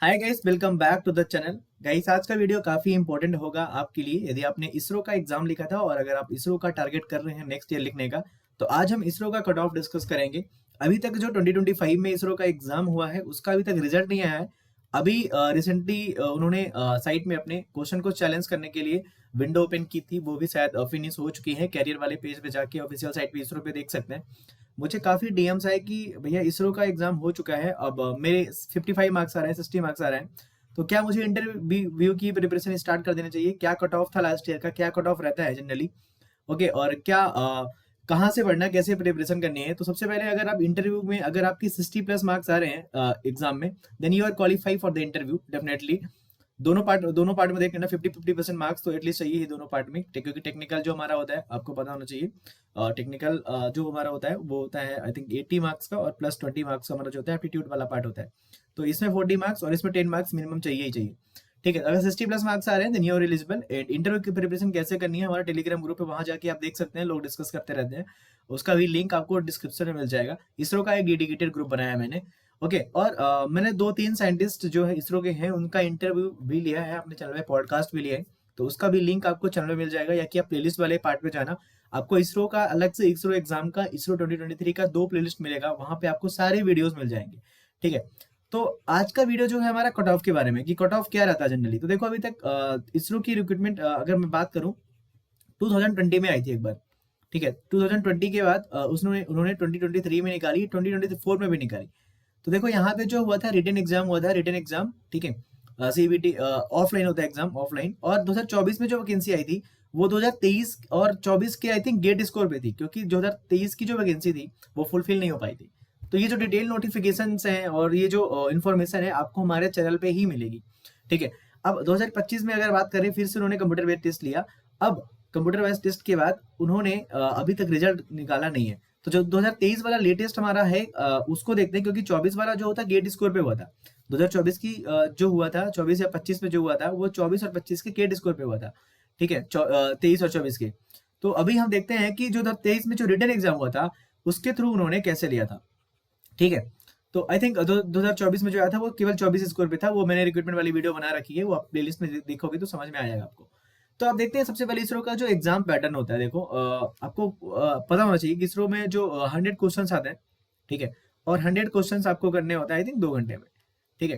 Hi guys, welcome back to the channel. Guys, आज का video काफी इंपॉर्टेंट होगा आपके लिए यदि आपने इसरो का एग्जाम लिखा था और अगर आप इसरो का टारगेट कर रहे हैं नेक्स्ट ईयर लिखने का। तो आज हम इसरो का कट ऑफ डिस्कस करेंगे। अभी तक जो 2025 में इसरो का एग्जाम हुआ है उसका अभी तक रिजल्ट नहीं आया है। अभी रिसेंटली उन्होंने साइट में अपने क्वेश्चन को चैलेंज करने के लिए विंडो ओपन की थी, वो भी शायद फिनिश हो चुकी है। कैरियर वाले पेज पे जाके ऑफिशियल साइट पे इसरो पे देख सकते हैं। मुझे काफी डीएम्स आए कि भैया इसरो का एग्जाम हो चुका है, अब मेरे 55 मार्क्स आ रहे हैं, 60 मार्क्स आ रहे हैं, तो क्या मुझे इंटरव्यू की प्रिपरेशन स्टार्ट कर देना चाहिए? क्या कट ऑफ था लास्ट ईयर का, क्या कट ऑफ रहता है जनरली? ओके, और क्या कहाँ से पढ़ना, कैसे प्रिपरेशन करनी है? तो सबसे पहले अगर आप इंटरव्यू में अगर आपकी 60 प्लस मार्क्स आ रहे हैं एग्जाम में, then you are qualify for the interview definitely. दोनों पार्ट में देखना 50-50% मार्क्स तो एटलीस्ट चाहिए ही दोनों पार्ट में, क्योंकि टेक्निकल जो हमारा होता है आपको पता होना चाहिए। टेक्निकल जो हमारा होता है वो होता है आई थिंक 80 मार्क्स का, और प्लस 20 मार्क्स का हमारा जो होता है एप्टीट्यूड वाला पार्ट होता है। तो इसमें 40 मार्क्स और इसमें 10 मार्क्स मिनिमम चाहिए ही चाहिए। ठीक है, अगर 60 प्लस मार्क्स आ रहे हैं then you are eligible. Interview की प्रिपरेशन कैसे करनी है, हमारा टेलीग्राम ग्रुप है, वहां जाके आप देख सकते हैं, लोग डिस्कस करते रहते हैं। उसका भी लिंक आपको डिस्क्रिप्शन में मिल जाएगा। इसरो का एक डेडिकेटेड ग्रुप बनाया है मैंने। ओके, और मैंने 2-3 साइंटिस्ट जो है इसरो के हैं उनका इंटरव्यू भी लिया है अपने चैनल में, पॉडकास्ट भी लिया है। तो उसका भी लिंक आपको चैनल में मिल जाएगा, या कि आप प्लेलिस्ट वाले पार्ट पे जाना। आपको इसरो का अलग से, इसरो एग्जाम का, इसरो 2023 का 2 प्लेलिस्ट मिलेगा, वहां पे आपको सारे वीडियोस मिल जाएंगे। ठीक है, तो आज का वीडियो जो है हमारा कट ऑफ के बारे में, कि कट ऑफ क्या रहता है जनरली। तो देखो, अभी तक इसरो की रिक्रूटमेंट अगर मैं बात करूं, 2020 में आई थी एक बार। ठीक है, 2020 के बाद उसने उन्होंने 2023 में निकाली, 2024 में भी निकाली। तो देखो यहाँ पे जो हुआ था, रिटन एग्जाम हुआ था, रिटन एग्जाम। ठीक है, सीबीटी ऑफलाइन होता है एग्जाम, ऑफलाइन। और 2024 में जो वैकेंसी आई थी वो 2023 और 24 के आई थिंक गेट स्कोर पे थी, क्योंकि 2023 की जो वैकेंसी थी वो फुलफिल नहीं हो पाई थी। तो ये जो डिटेल नोटिफिकेशन हैं और ये जो इन्फॉर्मेशन है आपको हमारे चैनल पे ही मिलेगी। ठीक है, अब 2025 में अगर बात करें, फिर से उन्होंने कंप्यूटर बेस्ड टेस्ट लिया। अब कंप्यूटर बेस्ड टेस्ट के बाद उन्होंने अभी तक रिजल्ट निकाला नहीं है। तो जो 2023 वाला लेटेस्ट हमारा है उसको देखते हैं, क्योंकि 24 वाला जो होता गेट स्कोर पे हुआ था। 2024 की जो हुआ था, 24 या 25 में जो हुआ था, वो 24 और 25 के गेट स्कोर पे हुआ था। ठीक है, 23 और 24 के। तो अभी हम देखते हैं कि जो 2023 में जो रिटन एग्जाम हुआ था उसके थ्रू उन्होंने कैसे लिया था। ठीक है, तो आई थिंक 2024 में जो आया था वो केवल 24 स्कोर पे था। वो मैंने रिक्रूटमेंट वाली वीडियो बना रखी है, वो आप प्लेलिस्ट में देखोगे तो समझ में आ जाएगा आपको। तो आप देखते हैं सबसे पहले इसरो का जो एग्जाम पैटर्न होता है। देखो आपको पता होना चाहिए कि इसरो में जो 100 क्वेश्चंस आते हैं। ठीक है, और 100 क्वेश्चंस आपको करने होता है आई थिंक 2 घंटे में। ठीक है,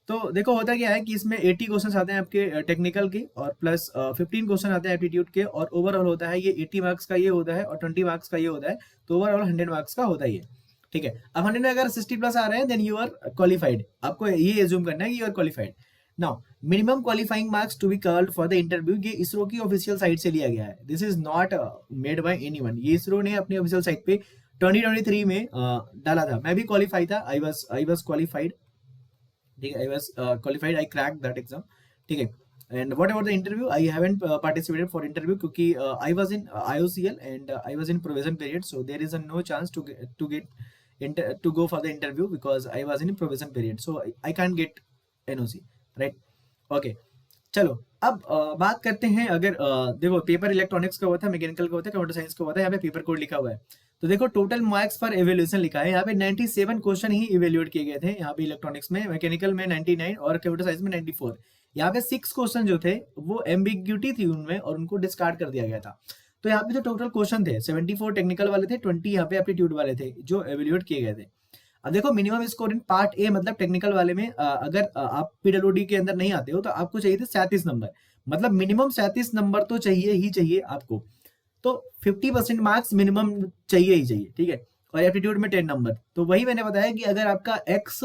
तो देखो होता क्या है कि इसमें 80 क्वेश्चंस आते हैं आपके टेक्निकल के, और प्लस 15 क्वेश्चन आते हैं एप्टीट्यूड के, और ओवरऑल होता है ये 80 मार्क्स का ये होता है, और 20 मार्क्स का ये होता है। तो ओवरऑल 100 मार्क्स का होता ही है। ठीक है, अब 100 में अगर 60 प्लस आ रहे हैं देन यू आर क्वालिफाइड। आपको ये एज्यूम करना है कि you are qualified. Now, minimum qualifying marks to be called for the interview, ये इसरो की ऑफिशियल साइट से लिया गया है। This is not made by anyone. ये इसरो ने अपनी ऑफिशियल साइट पे 2023 में डाला था। मैं भी क्वालिफाई था, आई वाज क्वालिफाइड। ठीक है, I was qualified, I crack that exam. ठीक है, and what about the interview, I haven't participated for interview, क्योंकि I was in IOCL and I was in provision period, so there is no chance to go for the interview because I was in provision period, so I can't get NOC, right? Okay, चलो अब बात करते हैं। अगर देखो, paper electronics का हुआ था, मैकेनिकल का होता है, कंप्यूटर साइंस का होता है। यहाँ पे पेपर कोड लिखा हुआ है। तो देखो, टोटल मार्क्स पर एवेल्यूएशन लिखा है। यहाँ पे 97 क्वेश्चन ही इवेल्यूएट किए गए थे। यहाँ पे इलेक्ट्रॉनिक्स में, मैकेनिकल में 99 और कंप्यूटर साइंस में 94। यहाँ पे 6 क्वेश्चन जो थे वो एम्बिग्यूटी थी उनमें, और उनको डिस्कार्ड कर दिया गया था। तो यहाँ पे जो टोटल क्वेश्चन थे 74 टेक्निकल वाले थे, 20 यहाँ पे एप्टीट्यूड वाले थे जो एवेल्यूएट किए गए थे। अब देखो, minimum score in part A मतलब टेक्निकल वाले में अगर आप पीडब्ल्यूडी के अंदर नहीं आते हो तो आपको चाहिए थे 37 नंबर। मतलब मिनिमम 37 नंबर तो चाहिए ही चाहिए आपको। तो 50% मार्क्स मिनिमम चाहिए ही चाहिए। ठीक है, और एप्टीट्यूड में 10 नंबर। तो वही मैंने बताया कि अगर आपका एक्स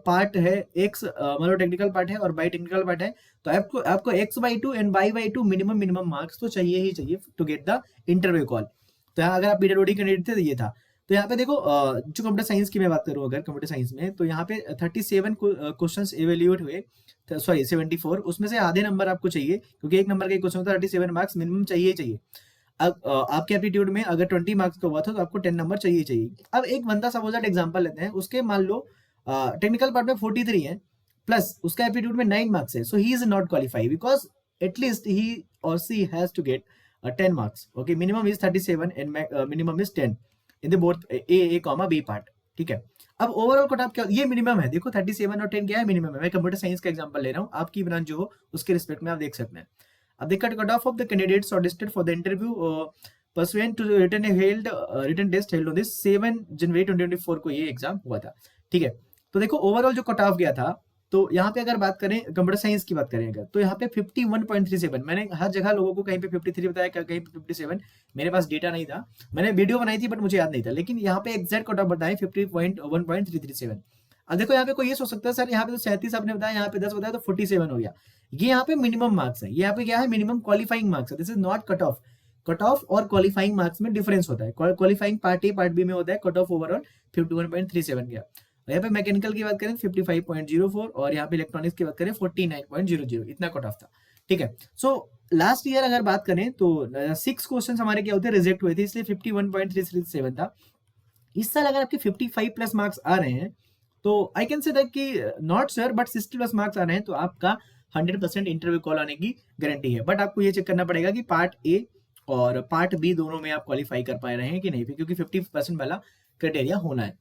पार्ट है, एक्स मतलब टेक्निकल पार्ट है और बाई टेक्निकल पार्ट है, तो आपको x/2 and y/2 minimum marks तो चाहिए ही चाहिए to get the interview call. तो यहाँ अगर आप पीडब्ल्यूडी कैंडिडेट थे तो ये था। तो यहाँ पे देखो, जो कंप्यूटर साइंस की मैं बात करूँ, अगर कंप्यूटर साइंस में, तो यहाँ पे 37 क्वेश्चंस इवेल्यूएट हुए, सॉरी 74, उसमें से आधे नंबर आपको चाहिए, क्योंकि एक नंबर का क्वेश्चन होता है। 37 मार्क्स मिनिमम चाहिए ही चाहिए। अब आपके एप्टीट्यूड में अगर 20 मार्क्स का हुआ था तो आपको 10 नंबर चाहिए चाहिए। अब एक बंदा सपोज दैट एग्जांपल लेते हैं, उसके मान लो टेक्निकल पार्ट में 43 है, प्लस उसका एप्टीट्यूड में 9 मार्क्स है, so he is not qualify because at least he और she has to get 10 marks. Okay, minimum is 37 and minimum is 10 in the both A comma B part. ठीक है, अब overall cut off क्या, ये minimum है, देखो 37 और 10 क्या है, मिनिमम है। मैं कंप्यूटर साइंस का एग्जांपल ले रहा हूँ, आपकी ब्रांच जो हो उसके रिस्पेक्ट में आप देख सकते हैं। अब देखो cut off the candidates shortlisted for the interview pursuant to written held written test held on this 7 जनवरी 2024 को ये एग्जाम हुआ था, ठीक है। तो देखो ओवरऑल जो कट ऑफ गया था, तो यहाँ पे अगर बात करें कंप्यूटर साइंस की बात करें अगर, तो यहाँ पे 51.37, मैंने हर जगह लोगों को कहीं पे 53 बताया, कहीं पे 57, मेरे पास डेटा नहीं था, मैंने वीडियो बनाई थी बट मुझे याद नहीं था, लेकिन यहाँ पे एग्जैक्ट कट ऑफ बताया 50.1.337। अब देखो यहाँ पे कोई ये सोच सकता है सर यहाँ पे तो 37 आपने बताया, यहाँ पे 10 बताया तो 47 हो गया। ये यहाँ पे मिनिमम मार्क्स है, ये यहाँ पे क्या है, मिनिमम क्वालिफाइंग मार्क्स है, this is not cut off. Cut off और क्वालिफाइंग मार्क्स में डिफरेंस होता है, qualifying part A part B में होता है कट ऑफ ओवरऑल 51.37 गया। यहाँ पे मैकेनिकल की बात करें 55.04 और यहाँ पे इलेक्ट्रॉनिक्स की बात करें 49.00, इतना कट ऑफ था, ठीक है। सो लास्ट ईयर अगर बात करें तो 6 क्वेश्चन हमारे क्या होते हैं, रिजेक्ट हुए थे, इसलिए 51.337 था। इस साल अगर आपके 55 प्लस मार्क्स आ रहे हैं तो आई कैन से दैट कि not sure but 60 plus marks आ रहे हैं तो आपका 100% इंटरव्यू कॉल आने की गारंटी है। बट आपको ये चेक करना पड़ेगा कि पार्ट ए और पार्ट बी दोनों में आप क्वालिफाई कर पा रहे हैं कि नहीं, क्योंकि 50% वाला क्राइटेरिया होना है,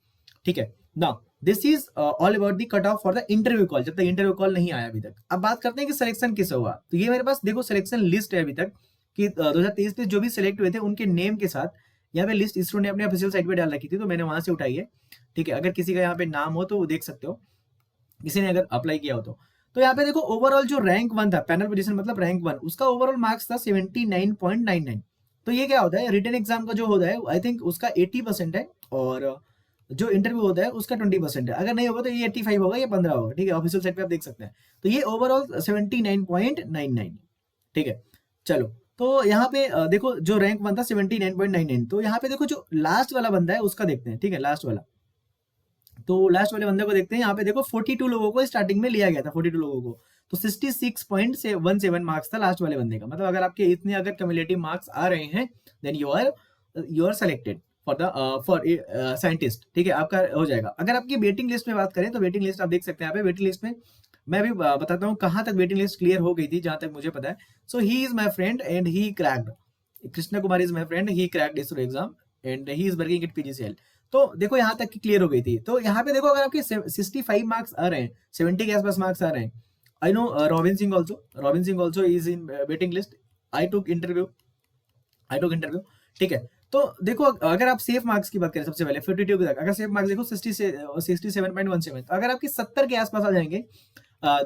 ठीक है। Now this is all about the cut off for the interview call, जब तक इंटरव्यू कॉल नहीं आया अभी तक। अब बात करते हैं कि सिलेक्शन किस हुआ, तो ये मेरे पास देखो सिलेक्शन लिस्ट है अभी तक कि 2023 में जो भी सिलेक्ट हुए थे उनके नेम के साथ यहाँ पे लिस्ट इसरो ने अपने ऑफिशियल साइट पे डाल रखी थी, तो मैंने वहां से उठाई है, ठीक है। अगर किसी का यहाँ पे नाम हो तो वो देख सकते हो, किसी ने अगर अप्लाई किया हो तो यहाँ पे देखो ओवरऑल जो रैंक 1 था, पैनल पोजीशन मतलब रैंक 1, उसका ओवरऑल मार्क्स था 79.99। तो ये क्या होता है, रिटन एग्जाम का जो होता है आई थिंक उसका 80% है और जो इंटरव्यू होता है उसका 20% है, अगर नहीं होगा तो ये 85 होगा, ये 15 होगा, ठीक है। ऑफिशियल साइट पे आप देख सकते हैं, तो ये ओवरऑल 79.99, ठीक है। चलो तो यहाँ पे देखो जो रैंक 1 था 79.99, तो यहाँ पे देखो जो लास्ट वाला बंदा है उसका देखते हैं, ठीक है। लास्ट वाला, तो लास्ट वाले बंदे को देखते हैं, यहाँ पे देखो 42 लोगों को स्टार्टिंग में लिया गया था, 42 लोगों को, तो 66.17 मार्क्स था लास्ट वाले बंदे का। मतलब अगर आपके इतने अगर क्यूमुलेटिव मार्क्स आ रहे हैं then you are selected for the for scientist, ठीक है, आपका हो जाएगा। अगर आपकी वेटिंग लिस्ट में बात करें तो वेटिंग लिस्ट आप देख सकते हैं यहाँ पे, वेटिंग लिस्ट में मैं भी बताता हूँ कहाँ तक वेटिंग लिस्ट क्लियर हो गई थी, जहां तक मुझे पता है। So he is my friend and he cracked, Krishna Kumar is my friend, he cracked ISRO exam and he is working at PGCL. तो देखो यहाँ तक की क्लियर हो गई थी। तो यहाँ पे देखो अगर आपके 65 मार्क्स आ रहे हैं, 70 के आसपास मार्क्स आ रहे हैं, I know robin Singh also is in waiting list, I took interview, ठीक है। तो देखो अगर आप सेफ मार्क्स की बात करें सबसे पहले 52 तक, अगर सेफ मार्क्स देखो 67.17, तो अगर आपके 70 के आसपास आ जाएंगे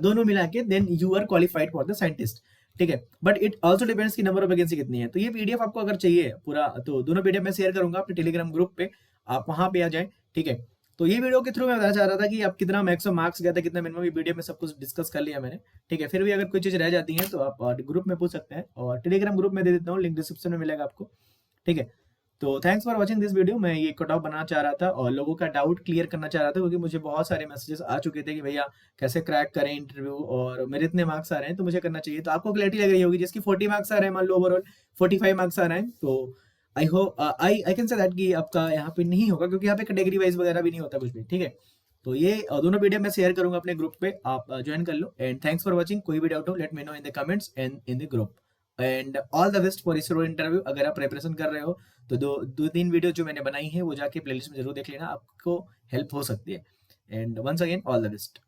दोनों मिला के then you are qualified for the scientist, ठीक है। बट इट ऑल्सो डिपेंड्स की नंबर ऑफ वैकेंसी कितनी है। तो ये पीडीएफ आपको अगर चाहिए पूरा, तो दोनों पीडीएफ मैं शेयर करूंगा अपने टेलीग्राम ग्रुप पे, आप वहां पे आ जाए, ठीक है। तो ये वीडियो के थ्रू मैं बताना चाह रहा था कि आप कितना मैक्सिमम मार्क्स गया था, कितना मिनिमम, ये वीडियो में सब कुछ डिस्कस कर लिया मैंने, ठीक है। फिर भी अगर कोई चीज रह जाती है तो आप ग्रुप में पूछ सकते हैं, और टेलीग्राम ग्रुप में दे देता हूँ, लिंक डिस्क्रिप्शन में मिलेगा आपको, ठीक है। तो thanks for watching this video. मैं ये कट ऑफ बनाना चाह रहा था और लोगों का डाउट क्लियर करना चाह रहा था, क्योंकि मुझे बहुत सारे मैसेजेस आ चुके थे कि भैया कैसे क्रैक करें इंटरव्यू, और मेरे इतने मार्क्स आ रहे हैं तो मुझे करना चाहिए। तो आपको क्लैरिटी लग रही होगी, जिसकी 40 मार्क्स आ रहे हैं, मान लो ओवरऑल 45 मार्क्स आ रहे हैं, तो I hope I can say that कि आपका यहाँ पे नहीं होगा, क्योंकि यहाँ पे कैटेगरी वाइज वगैरह भी नहीं होता कुछ भी, ठीक है। तो ये दोनों वीडियो मैं शेयर करूंगा अपने ग्रुप पे, आप ज्वाइन कर लो। And thanks for watching. कोई भी डाउट हो let me know in the comments and in the group, and all the best for ISRO interview. अगर आप प्रिपरेशन कर रहे हो तो दो तीन वीडियो जो मैंने बनाई है वो जाके प्लेलिस्ट में जरूर देख लेना, आपको हेल्प हो सकती है। And once again all the best.